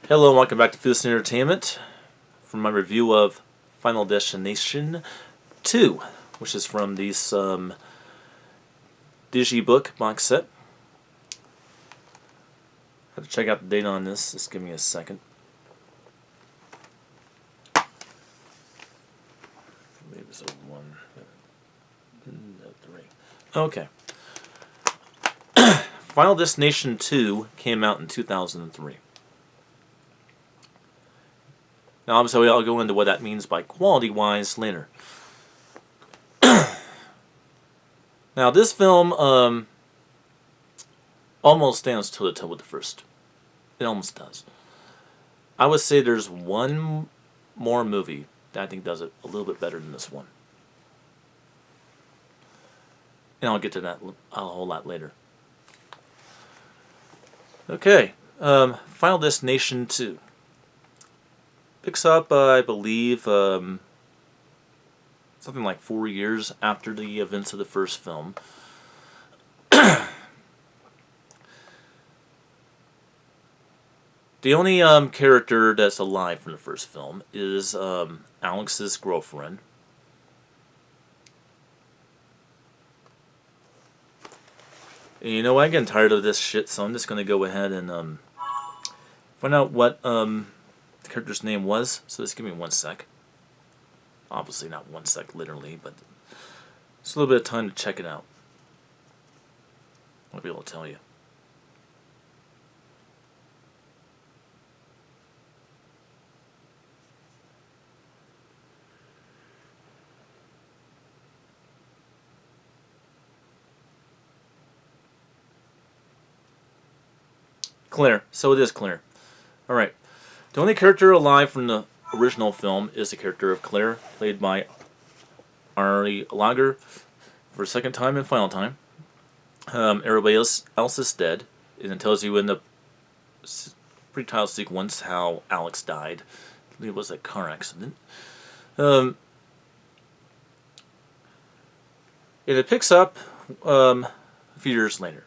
Hello and welcome back to Food Entertainment for my review of Final Destination 2, which is from the Digibook box set. I have to check out the date on this. Just give me a second. Maybe it's a 1, no, 3. Okay. Final Destination 2 came out in 2003. Now, obviously, I'll go into what that means by quality-wise later. Now, this film almost stands toe-to-toe with the first. It almost does. I would say there's one more movie that I think does it a little bit better than this one. And I'll get to that a whole lot later. Okay, Final Destination 2. Picks up, I believe, something like 4 years after the events of the first film. The only character that's alive from the first film is Alex's girlfriend. And you know what? I'm getting tired of this shit, so I'm just going to go ahead and find out what the character's name was. So just give me 1 sec. Obviously not 1 sec literally, but it's a little bit of time to check it out. I'll be able to tell you. Claire. So it is Claire. Alright. The only character alive from the original film is the character of Claire, played by Ari Lager for a second time and final time. Everybody else is dead, and it tells you in the pre-title sequence how Alex died. I believe it was a car accident. And it picks up a few years later.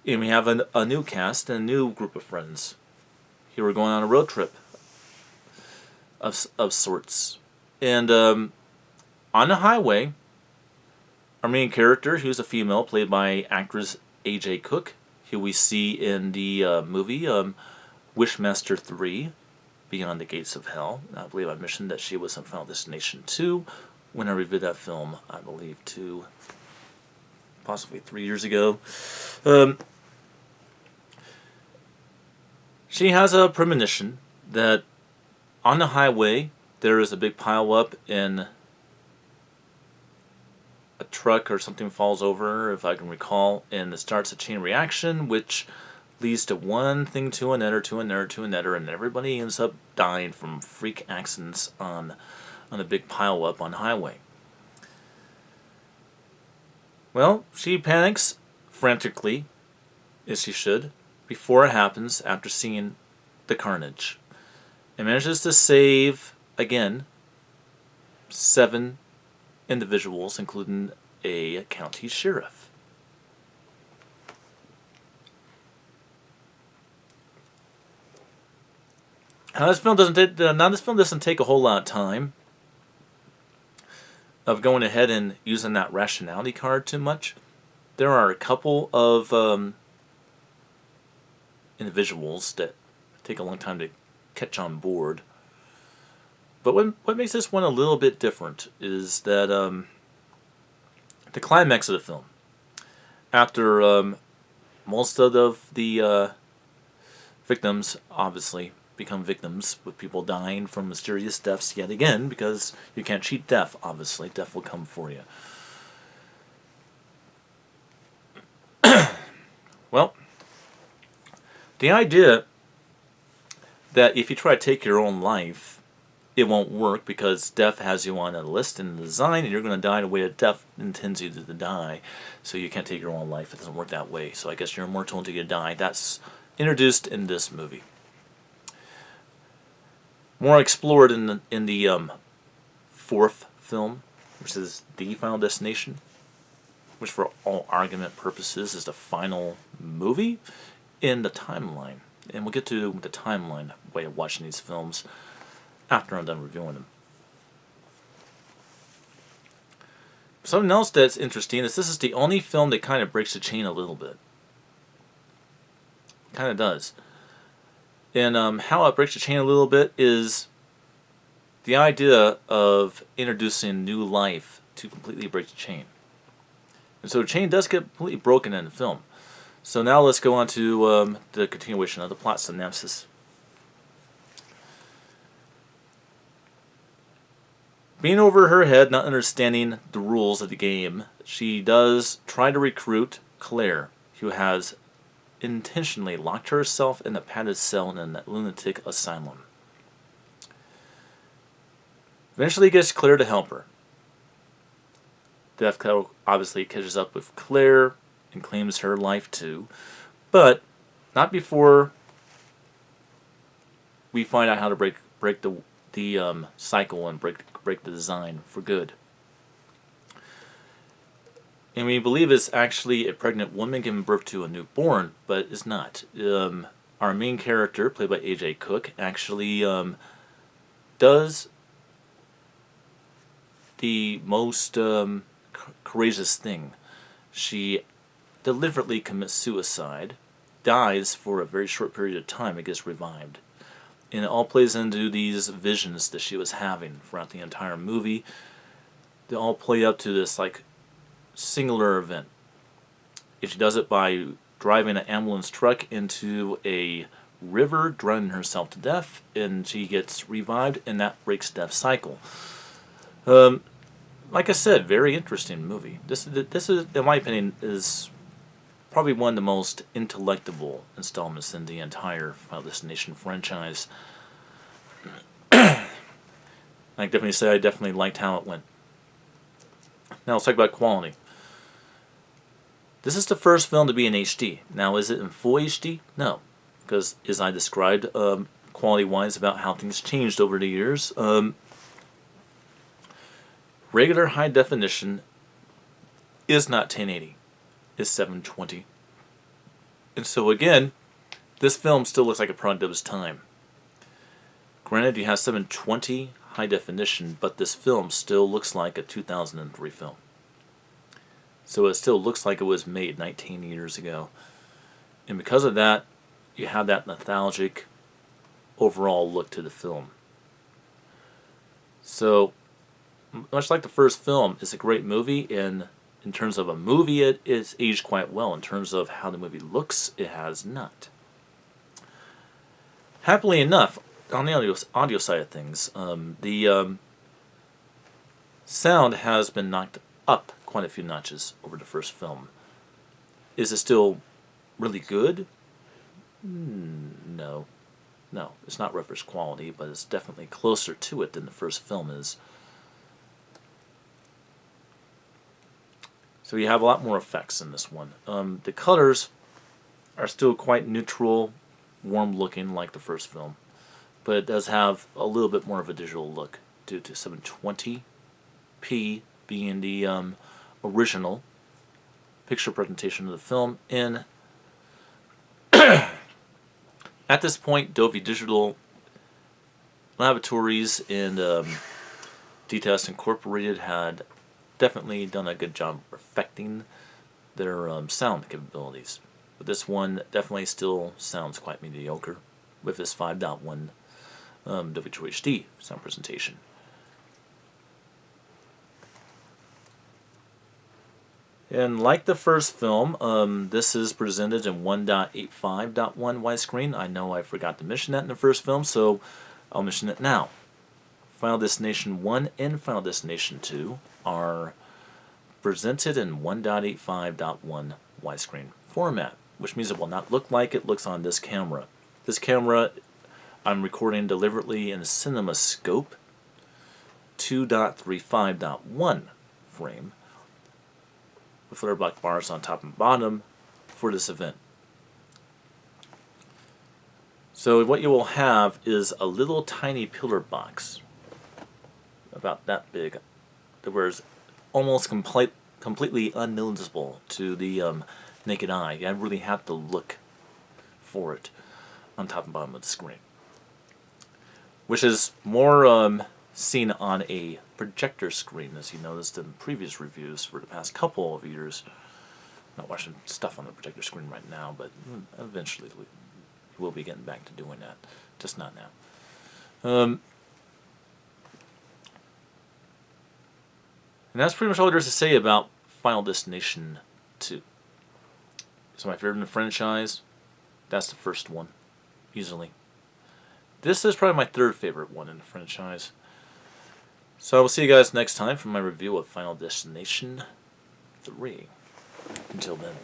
And we have a new cast and a new group of friends. Here we're going on a road trip of sorts. And on the highway, our main character, who's a female, played by actress A.J. Cook, who we see in the movie Wishmaster 3, Beyond the Gates of Hell. I believe I mentioned that she was in Final Destination 2 when I reviewed that film, I believe, possibly 3 years ago. She has a premonition that on the highway there is a big pileup and a truck or something falls over, if I can recall, and it starts a chain reaction which leads to one thing to another, and everybody ends up dying from freak accidents on a big pileup on the highway. Well, she panics frantically, as she should, before it happens after seeing the carnage, and manages to save, again, 7 individuals, including a county sheriff. Now this film doesn't take a whole lot of time of going ahead and using that rationality card too much. There are a couple of individuals that take a long time to catch on board. But what makes this one a little bit different is that the climax of the film, after most of the victims obviously become victims, with people dying from mysterious deaths yet again, because you can't cheat death, obviously. Death will come for you. Well, the idea that if you try to take your own life, it won't work because death has you on a list in the design, and you're going to die the way that death intends you to die. So you can't take your own life. It doesn't work that way. So I guess you're immortal until you die. That's introduced in this movie. More explored in the fourth film, which is The Final Destination, which for all argument purposes is the final movie in the timeline. And we'll get to the timeline way of watching these films after I'm done reviewing them. Something else that's interesting is this is the only film that kind of breaks the chain a little bit. Kind of does. And how it breaks the chain a little bit is the idea of introducing new life to completely break the chain. And so the chain does get completely broken in the film. So now let's go on to the continuation of the plot synopsis. Being over her head, not understanding the rules of the game, she does try to recruit Claire, who has intentionally locked herself in a padded cell in a lunatic asylum. Eventually gets Claire to help her. Death obviously catches up with Claire and claims her life too, but not before we find out how to break the cycle and break the design for good. And we believe it's actually a pregnant woman giving birth to a newborn, but it's not. Our main character, played by A.J. Cook, actually does the most courageous thing. She deliberately commits suicide, dies for a very short period of time, and gets revived. And it all plays into these visions that she was having throughout the entire movie. They all play up to this like singular event. And she does it by driving an ambulance truck into a river, drowning herself to death, and she gets revived, and that breaks death's cycle. Like I said, very interesting movie. This is, in my opinion, is probably one of the most intellectual installments in the entire Final Destination franchise. I definitely say I definitely liked how it went. Now let's talk about quality. This is the first film to be in HD. Now, is it in full HD? No, because as I described, quality-wise, about how things changed over the years, regular high definition is not 1080, it's 720. And so again, this film still looks like a product of its time. Granted, you have 720 high definition, but this film still looks like a 2003 film. So it still looks like it was made 19 years ago. And because of that, you have that nostalgic overall look to the film. So, much like the first film, it's a great movie, and in terms of a movie, it's aged quite well. In terms of how the movie looks, it has not. Happily enough, on the audio side of things, the sound has been knocked up quite a few notches over the first film. Is it still really good? No. No, it's not reference quality, but it's definitely closer to it than the first film is. So you have a lot more effects in this one. The colors are still quite neutral, warm looking like the first film, but it does have a little bit more of a digital look due to 720p being the original picture presentation of the film. And at this point, Dolby Digital Laboratories and DTS Incorporated had definitely done a good job perfecting their sound capabilities. But this one definitely still sounds quite mediocre with this 5.1 Dolby True HD sound presentation. And like the first film, this is presented in 1.85.1 widescreen. I know I forgot to mention that in the first film, so I'll mention it now. Final Destination 1 and Final Destination 2 are presented in 1.85.1 widescreen format, which means it will not look like it looks on this camera. This camera, I'm recording deliberately in CinemaScope 2.35.1 frame, with flare black bars on top and bottom for this event. So what you will have is a little tiny pillar box, about that big, that was almost completely unnoticeable to the naked eye. You really have to look for it. on top and bottom of the screen, which is more seen on a projector screen, as you noticed in previous reviews for the past couple of years. I'm not watching stuff on the projector screen right now, but eventually we'll be getting back to doing that, just not now. And that's pretty much all there is to say about Final Destination 2. It's my favorite in the franchise. That's the first one, easily. This is probably my third favorite one in the franchise. So I will see you guys next time for my review of Final Destination 3. Until then.